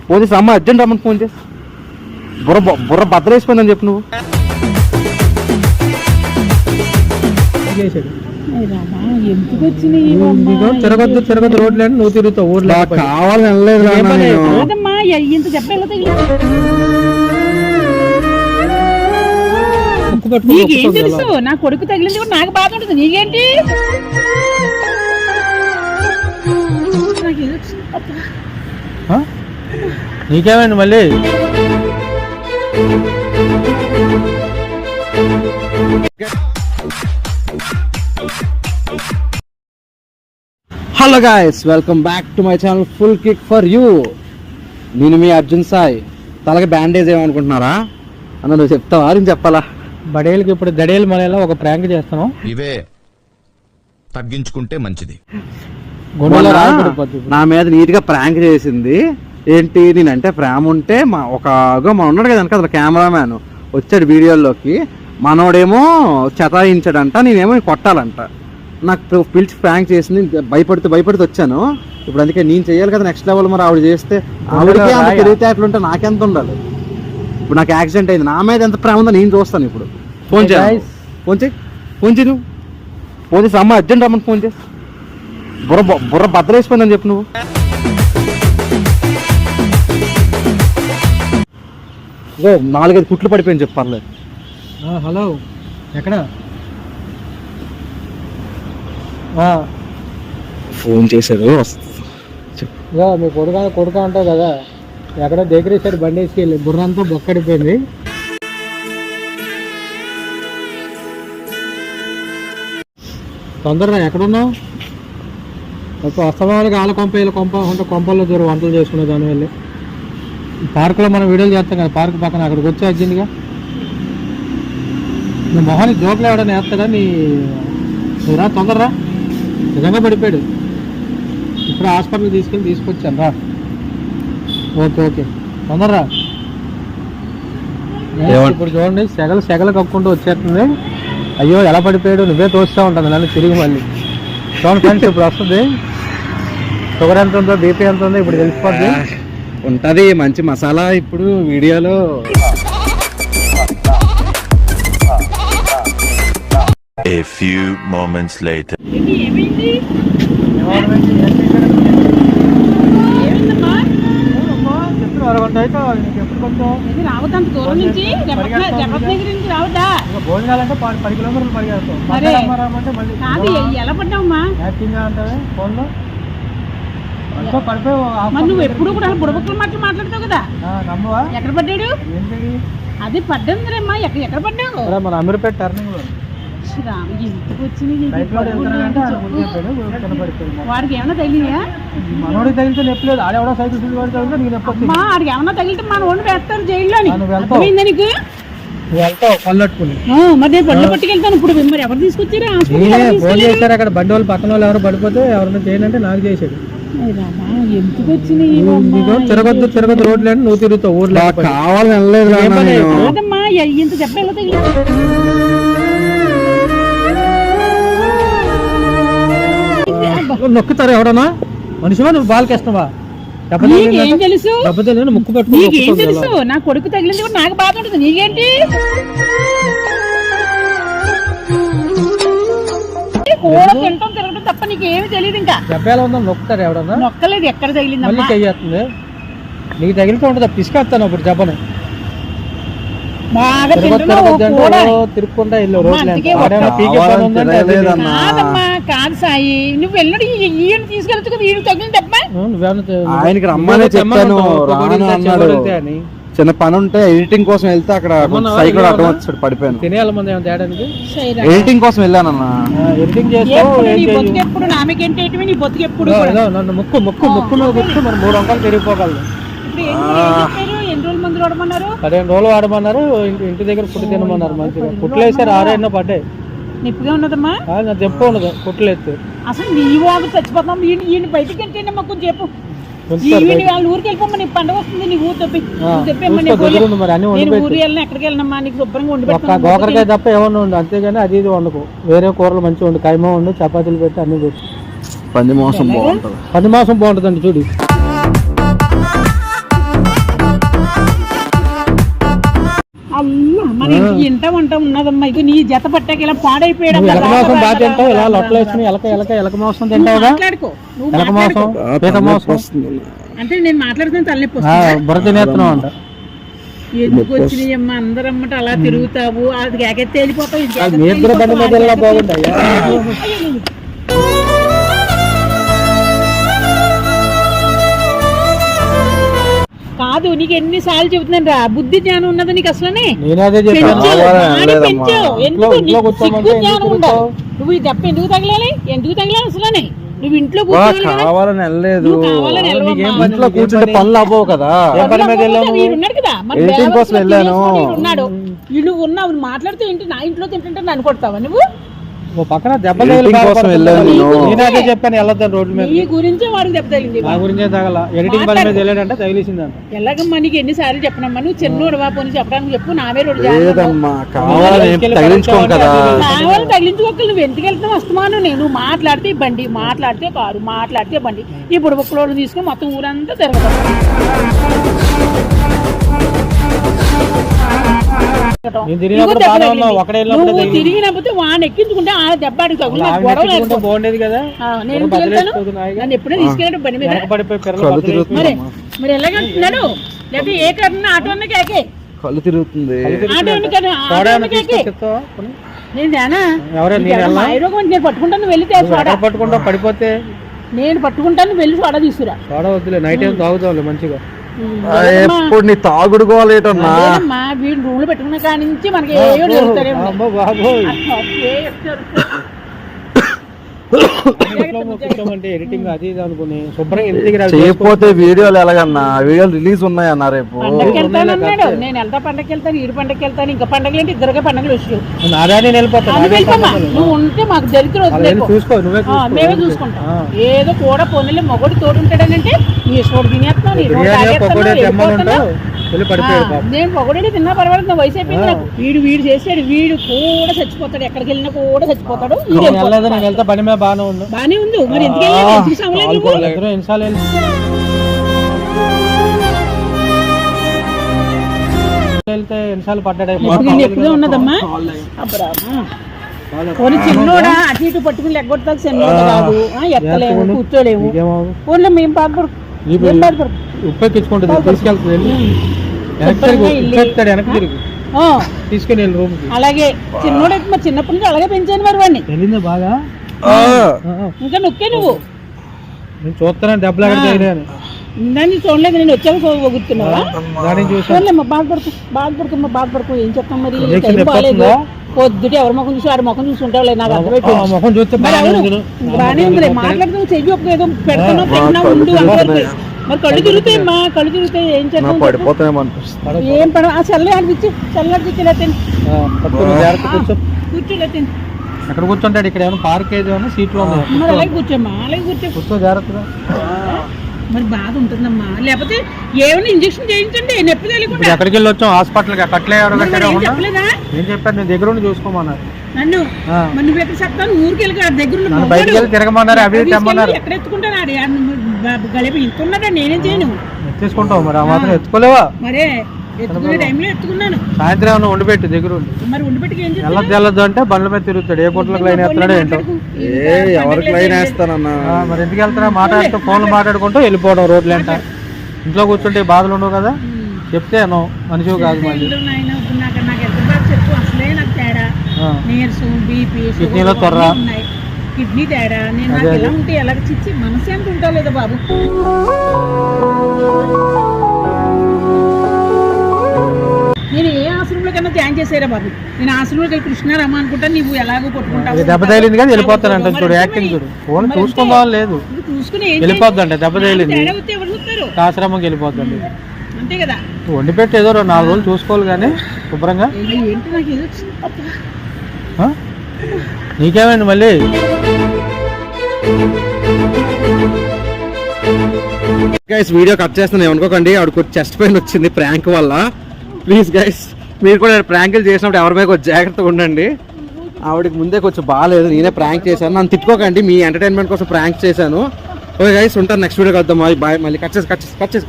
Phone చేసి అమ్మ urgent రమ్మని ఫోన్ చేసి బుర్ర బద్దలేసిపోయిందని చెప్పు నువ్వు. ఎందుకు వచ్చినాయి తిరగద్దు రోడ్లు అని నువ్వు తిరుగుతావు ఊర్లో. కావాలని వెళ్ళలేదు ఇంత చెప్పేలా నీకేం తెలుసు? నా కొడుకు తగిలింది కూడా నాకు బాధ ఉంటుంది, నీకేంటి? నీకేమైంది మళ్ళీ? Hello guys, welcome back to my channel full kick for you. నేను మీ అర్జున్ సాయి. తలకి బ్యాండేజ్ ఏమనుకుంటున్నారా అన్న? నువ్వు చెప్తావా నేను చెప్పాలా? బడేలకి ఇప్పుడు దడేలు మనలో ఒక ప్రాంక్ చేస్తున్నాం. ఇవే తగ్గించుకుంటే మంచిది. నా మీద నీట్ గా ప్రాంక్ చేసింది. ఏంటి నేనంటే ప్రేమ ఉంటే మనం ఉన్నాడు కదా అసలు కెమెరామ్యాన్ వచ్చాడు వీడియోలోకి. మనోడేమో చెతాయించాడంట, నేనేమో కొట్టాలంట. నాకు పిలిచి ప్రాంక్ చేసింది. భయపడుతూ వచ్చాను. ఇప్పుడు అందుకే నేను చెయ్యాలి కదా నెక్స్ట్ లెవెల్. మరి ఆవిడ చేస్తే ఆవిడకే అంత తెలివితేటలుంటే నాకెంత ఉండాలి? ఇప్పుడు నాకు యాక్సిడెంట్ అయింది, నా మీద ఎంత ప్రేమ ఉందో నేను చూస్తాను. ఇప్పుడు ఫోన్ చేయి నువ్వు. ఫోన్ చేసి అమ్మ అర్జెంట్ రమ్మని ఫోన్ చేసి బుర్ర బద్దలేసిపోయిందని చెప్పు నువ్వు. ఓ 4-5 కుట్లు పడిపోయింది చెప్పు, పర్లేదు. హలో, ఎక్కడ? ఫోన్ చేశారు. మీ కొడుక అంటావు కదా, ఎక్కడ దగ్గరేసాడు బండి వేసుకెళ్ళి బుర్రంతా బొక్కడిపోయింది. తొందరగా ఎక్కడున్నావు? అస్తమానికి ఆల కొంపల్లో దూరం వంటలు చేసుకునే దాని వెళ్ళి పార్కులో మనం వీడియోలు చేస్తాం కదా, పార్క్ పక్కన అక్కడికి వచ్చి అర్జెంట్గా. నీ మొహానికి జోకులు ఎవడని వేస్తాడా? రా తొందరరా, నిజంగా పడిపోయాడు. ఇప్పుడు హాస్పిటల్కి తీసుకొచ్చాను రా. ఓకే తొందరరా. ఇప్పుడు చూడండి, సెగలు కక్కుంటూ వచ్చేస్తుంది. అయ్యో ఎలా పడిపోయాడు, నువ్వే తోస్తూ ఉంటుంది నన్ను తిరిగి మళ్ళీ. చూడండి ఫ్రెండ్స్, ఇప్పుడు వస్తుంది. షుగర్ ఎంత ఉందో, బీపీ ఎంత ఉందో ఇప్పుడు తెలిసిపోద్ది. ఉంటుంది మంచి మసాలా ఇప్పుడు వీడియోలో. A few moments later. భోజనాలంటే 10 కిలోమీటర్లు పరిగెడతాం. ఎలా పడ్డావమ్మా? ఫోన్లో నువ్వు ఎప్పుడు కూడా బుడబుక్కలు మాట్లాడతావు కదా, నమ్మవా? ఎక్కడ పడ్డాడు? అది పడ్డామ్మా, ఎక్కడ పడ్డావు? మన అమీర్పేట టర్నింగ్ లో ఇంటికి వచ్చింది. వాడికి ఏమన్నా తగిలినాయా? మనోడికి తగిలితే నొప్పలేదు. ఆడెవడో సైకిల్ సీట్ పడితే నీకు నొప్పి. ఆడికి ఏమన్నా తగిలితే మన ఓడి వేస్తారు జైల్లో. నీకు వెళ్తావు పళ్ళట్టుకుని. మరి నేను పళ్ళు పట్టుకెళ్తాను. ఇప్పుడు మరి ఎవరు తీసుకొచ్చారా? ఫోన్ చేశారు అక్కడ బండి వాళ్ళు పక్కన వాళ్ళు ఎవరు పడిపోతే ఎవరైనా చేయాలంటే నాకు చేశాడు. ఎందుకు వచ్చినాయి? తిరగద్దు రోడ్లు అని నువ్వు తిరుగుతావు ఊర్లో. కావాలని వెళ్ళలేదు. ఇంత చెప్పేలా తగిలి నొక్కుతారు ఎవడన్నా? మనిషివా నువ్వు? బాలకేస్తున్నావా? నీకేం తెలుసు? ముక్కు పట్టు. నీకేం తెలుసు? నా కొడుకు తగిలింది కూడా నాకు బాధ ఉంటుంది, నీకేంటి? కూడా తింటాం తిరగడం తప్ప నీకేమి తెలియదు. ఇంకా దెబ్బేలా ఉందా? నొక్కుతారు ఎవడన్నా? నొక్కలేదు. ఎక్కడ తగిలింది? మళ్ళీ చెయ్యేస్తుంది. నీకు తగిలితే ఉంటుంది, పిసుకొస్తాను అప్పుడు చెప్పను. తిరుక్కుంటా కాదు సాయి, నువ్వు వెళ్ళడు ఈయన తీసుకెళ్ళచ్చు కదా. ఈయన తగిలింది తప్ప ఆయనకి రమ్మనే చెప్పాను. చిన్న పని ఉంటే ఎడిటింగ్ కోసం వెళ్తే అక్కడ సైకిల్ అడ్డం వచ్చాడు, పడిపోయాను. తినేయాలి మంది తేడానికి ఎడిటింగ్ కోసం వెళ్ళానన్న. ఎడిటింగ్ ఎప్పుడు నామకేంటి నీ బొత్తుకు ఎప్పుడు నన్ను ముక్కు మీద కూర్చో మరి 3 అంకాలు పెరిగిపోగలదు. ఎన్ని రోజుల మంది వాడమన్నారు? 15 రోజులు వాడమన్నారు. ఇంటి దగ్గర ఫుడ్ తినమన్నారు. మంచిగా కుట్లు వేసారు. 6 పడ్డాయి. నిప్పుగా ఉన్నదమ్మా? దెబ్బ ఉండదు కుట్లు ఎత్తు. అసలు నీ వాళ్ళు చచ్చిపోతాం. ఈయన బయటకి వెళ్తేనమ్మా కొంచెం చెప్పు. వాళ్ళ ఊరికి వెళ్ళిపోమ్మా, నీకు పండుగ వస్తుంది. నీ ఊరు తెప్పమ్మా. ఊరు వెళ్ళిన ఎక్కడికి వెళ్ళినమ్మా, నీకు శుభ్రంగా వండి పెట్టు. గోకరకాయ తప్ప ఏమన్నా ఉండు అంతేగాని అది ఇది వండుకో. వేరే కూరలు మంచిగా ఉండు, కైమా ఉండు, చపాతీలు పెట్టి అన్ని పెట్టు. పంది మాంసం బాగుంటుంది. పంది మాంసం బాగుంటుందండి చూడు. ఇంట వంట ఉన్నదమ్మా. ఇది నీ జత పట్టాక ఇలా పాడైపోయాడు. నువ్వు ఎలక మాంసం బాగా తింటావు, ఇలా లొట్టలు వేసుకుని ఎలక మాంసం తింటావుగా. మాట్లాడుకో, నువ్వు ఎలక మాంసం, పీత మాంసం అంటే నేను మాట్లాడుతున్న తలనొప్పి వస్తుంది. బుర్ర తినేస్తున్నావు అంట. ఎందుకు వచ్చినాయమ్మా అందరమ్మట అలా తిరుగుతావు, అది కేకెత్తి వెళ్ళిపోతావు. మీరు కూడా బండి మీద వెళ్ళినా బాగుంటాయి. కాదు, నీకు ఎన్నిసార్లు చెబుతున్నాను రా, బుద్ధి జ్ఞానం ఉన్నది నీకు అసలనే. నేనదే చెప్పాను. సిగ్గు జ్ఞానం ఉండాలి. నువ్వు ఈ దెబ్బ ఎందుకు తగలాలి అసలనే? నువ్వు ఇంట్లో కావాలని వెళ్ళలేదు, ఇంట్లో కూర్చుంటే పనులు అవ్వవు కదా. ఉన్నాడు కదా కోసం వెళ్ళాను. ఉన్నాడు వీళ్ళు ఉన్నావు, మాట్లాడుతూ ఏంటి నా ఇంట్లో తింటుంటే నన్ను కొడతావా నువ్వు? పక్కన దెబ్బ నేనదే చెప్పాను వెళ్ళొద్దాను రోడ్డు మీద. నీ గురించే వాడికి దెబ్బ తగిలింది. నా గురించే తగల, ఎడిటింగ్ పని మీద వెళ్ళాడంటే తగిలిసిందంట. ఎలాగమ్మా నీకు ఎన్నిసార్లు చెప్పనమ్మా, నువ్వు చిన్నోడు వా పోనీ చెప్పడానికి చెప్పు. నావే రోడ్డు కావాలని తగిలించుకోం కదా. కావాలి తగిలించుకోక నువ్వు ఎందుకు వెళ్తావు వస్తున్నాను. నేను మాట్లాడితే బండి, మాట్లాడితే కారు, మాట్లాడితే బండి. ఇప్పుడు ఒక్కలోడు తీసుకుని మొత్తం ఊరంతా తిరగదు. నువ్వు తిరిగినప్పుడు వాడిని ఎక్కించుకుంటే ఆ దెబ్బ అడిగి తగులు బాగుండేది కదా. నేను నన్ను ఎప్పుడైనా తీసుకెళ్ళాడు బండి మీద. మరి ఎలాగంటున్నాడు? లేకపోతే ఏ కన్నా ఆటో అన్న కేకే కళ్ళు తిరుగుతుంది. ఆటో అన్న కేకే నేనా నేను పట్టుకుంటాను వెళ్ళితే పట్టుకుంటా పడిపోతే నేను పట్టుకుంటాను వెళ్ళి సోడా తీసుకురా. సోడా వద్దులే, నైట్ ఏం తాగుతావులే మంచిగా. ఎప్పుడు నీ తాగుడుకోవాలేటన్నా వీడు రూమ్ లో పెట్టుకున్న కాడి నుంచి మనకి ఎడిటింగ్ అది ఇది అనుకుని శుభ్రంగా చేయకపోతే వీడియోలు ఎలాగన్నా, వీడియోలు రిలీజ్ ఉన్నాయన్నా రేపు. పండగకి వెళ్తాను అన్నాడు. నేను వెళ్తా పండగకి వెళ్తాను, ఈడు పండగకి వెళ్తాను. ఇంకా పండగలు ఏంటి ఇద్దరుగా పండగలు వచ్చావు. నువ్వు ఉంటే మాకు దరిద్రం చూసుకో, మేమే చూసుకుంటాం. ఏదో కూడా పొన్నులే మొగడు తోడు ఉంటాడనంటే నీ చోటు తినేస్తున్నావు. నేను పొగడే తిన్నా పర్వాలేదు, నా వయసు అయిపోయింది నాకు. వీడు చేసాడు, వీడు కూడా చచ్చిపోతాడు. ఎక్కడికి వెళ్ళినా కూడా చచ్చిపోతాడు. బానే ఉంది మరి ఎందుకు ఎన్నిసార్లు పడ్డాడు ఎప్పుడూ ఉన్నదమ్మా. కొన్ని చిన్నోడా అటు ఇటు పట్టుకుని లెగ్గొడతాకు చిన్నోడు కాదు. ఎత్తలేము, కూర్చోలేము. ఫోన్లో మేము బాధపడు ఉప్పెక్కించుకుంటుంది, తీసుకెళ్తుంది. వెనక్కి తిరిగి తీసుకుని వెళ్ళి రూమ్. అలాగే చిన్నోడు మరి చిన్నప్పటి నుంచి అలాగే పెంచాను మరి వాడిని. వెళ్ళిందా బాగా? ఇంకా నొక్కే నువ్వు. నేను చూస్తాను దెబ్బలు ఎక్కడ తగిలాను. దాన్ని చూడలేదు, నేను వచ్చాక గుర్తున్నావా? బాధపడుకో ఏం చెప్తాం మరి. టైం బాగాలేదు, పొద్దుట ఎవరి ముఖం చూసి వాడి ముఖం చూసి ఉంటావు లేదు. నాకు అర్థమైపోయింది. బాగానే ఉంది, మాట్లాడుతూ చెయ్యి ఒక్క ఏదో పెడుతున్నావు పెట్టినా ఉండు అంతవరకు. మరి కళ్ళు తిరుగుతాయమ్మా, కళ్ళు తిరుగుతాయి. ఏం చేద్దాం ఏం పడ ఆ చల్ల అనిపించి చల్లనిపించి కూర్చోలే తిని. ఎక్కడ కూర్చుంటాడు? ఇక్కడ ఏమైనా పార్క్ ఏదైనా సీట్లు ఉన్నాయి. మరి అలాగే కూర్చోమ్మా, అలాగే కూర్చో జాగ్రత్తగా. మరి బాధ ఉంటుందమ్మా. లేకపోతే ఏమైనా ఇంజక్షన్ చేయించండి, నొప్పి తెలియకుండా. ఎక్కడికి వెళ్ళి వచ్చాం? హాస్పిటల్ కట్లే చెప్పలేదా? నేను చెప్పాను, నేను దగ్గర ఉండి చూసుకోమన్నారు నన్ను. మరి నువ్వు ఎక్కడ చెప్తాను? ఊరికి వెళ్ళి దగ్గర బయటకు వెళ్ళి తిరగమన్నారు, అవి తెమ్మన్నారు. ఎక్కడ ఎత్తుకుంటాను? గలిపి ఇంకున్నాడా? నేనేం చేయను. ఎత్తేసుకుంటావు మరి, ఆ మాత్రం ఎత్తుకోలేవా? మరే ఎత్తుకునే టైంలో ఎత్తుకున్నాను. సాయంత్రం ఏమన్నా వండిపెట్టు దగ్గర ఉండి. మరి వండిపెట్టుకు ఏం చేస్తాను? వెళ్ళొద్దు అంటే బండ్ల మీద తిరుగుతాడు. ఏ పొట్లకు లైన్ వేస్తున్నాడో ఏంటో. ఎవరికి లైన్ వేస్తానన్నా? మరి ఎందుకు వెళ్తున్నా? మాట్లాడుతూ ఫోన్లు మాట్లాడుకుంటూ వెళ్ళిపోవడం రోడ్లు ఎంట. ఇంట్లో కూర్చుంటే బాధలు ఉండవు కదా. చెప్తే మనిషి కాదు. మళ్ళీ నాకు ఎంత బాగా చెప్పు. అసలే నాకు తేడా, నీరసం, బీపీ, కిడ్నీలో త్వర, కిడ్నీ తేడా. నేను నాకు ఎలా ఉంటే ఎలాగ చిచ్చి మనసు ఎంత ఉంటావు లేదా బాబు. నేను ఏ ఆశ్రమంలో కన్నా ధ్యానం చేసారా బాబు. నేను ఆశ్రమంలో వెళ్ళి కృష్ణారామ అనుకుంటా, నువ్వు ఎలాగో కొట్టుకుంటావు. దెబ్బ తగిలింది కానీ వెళ్ళిపోతానంట. చూడు యాక్టింగ్ చూడు. ఫోన్ చూసుకుందాం లేదు, చూసుకుని వెళ్ళిపోద్దంట. దెబ్బ తగిలింది ఆశ్రమంకి వెళ్ళిపోద్దండి. అంతే కదా. వండి పెట్టి ఏదో 4 రోజులు చూసుకోవాలి కానీ శుభ్రంగా. ఏంటి నాకు ఏదో నీకేమైంది మళ్ళీ? గైస్ వీడియో కట్ చేస్తాను ఏమనుకోకండి. ఆవిడకు చెస్ట్ పెయిన్ వచ్చింది ప్రాంక్ వల్ల. ప్లీజ్ గైస్ మీరు కూడా ప్రాంకులు చేసినప్పుడు ఎవరి మీద కొంచెం జాగ్రత్తగా ఉండండి. ఆవిడకి ముందే కొంచెం బాగాలేదు, నేనే ప్రాంక్ చేశాను. నన్ను తిట్టుకోకండి, మీ ఎంటర్టైన్మెంట్ కోసం ప్రాంక్ చేశాను. ఓకే గైస్ ఉంటాను, నెక్స్ట్ వీడియో కలుద్దాం. బాయ్. మళ్ళీ కట్ చేసి